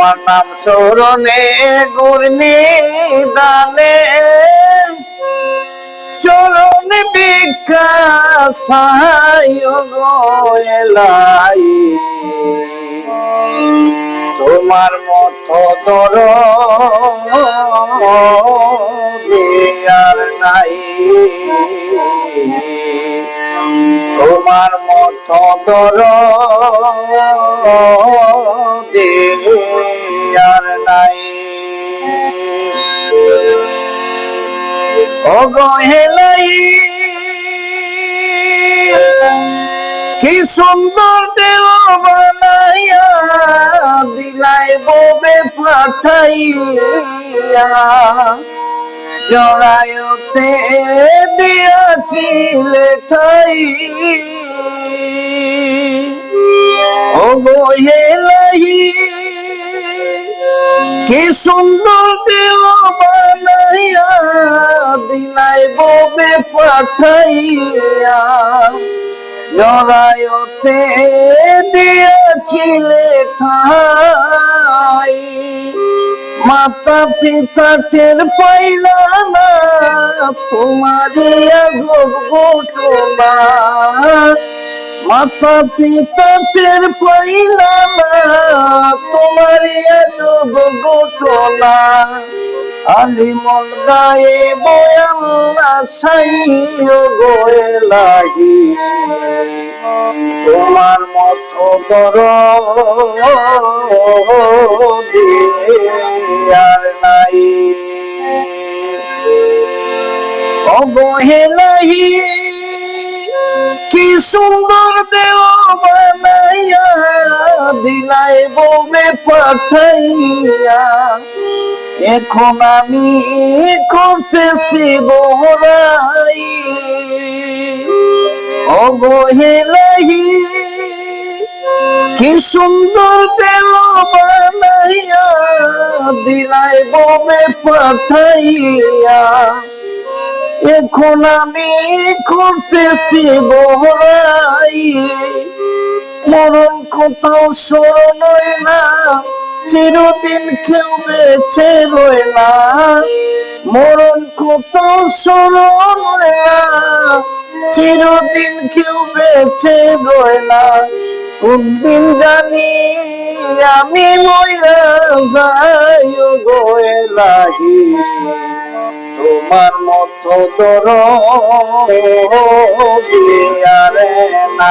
তোমার নাম স্মরণে গুরনি দানে চরণ বিকাশায় গেলাই তোমার মতো দরদি আর নাই তোমার মতো দরদি আর নাই ও গহেলাই কি সুন্দর দেহ বানাইয়া দিলাই ববে পাঠাইয়া জড়ায়তে দিয়াছিলে ঠাই ও গহেলাই কি সুন্দর দেহ বানাইয়া দিলাই ববে পাঠাইয়া জড়ায়তে দিয়েছিলে ঠাই মাতা পিতা টের পাইলা না তোমারই আজব ঘটনা মাতা পিতা টের পাইলা না তোমারই আজব ঘটনা আলিমন গায়ে বয়াল্লা সাইও গোয়েলাহি তোমার মতো দরদি আর নাই অবহেলাহি কি সুন্দর দেহ বানাইয়া দিলাই ববে পাঠাইয়া এখন আমি করতেছি বহরাই অবহেলাহি কি সুন্দর দেহ বানাইয়া দিলাই ববে পাঠাইয়া এখন আমি করতেছি বহরাই মরণ কোথাও স্মরণ না চিরদিন কেউ বেঁচে রয় না মরণ কোথাও স্মরণ না চিরদিন কেউ বেঁচে রয় না কোন দিন জানি আমি মইরা যাই গোয়েলাহি তোমার মতো দরদি আর নাই।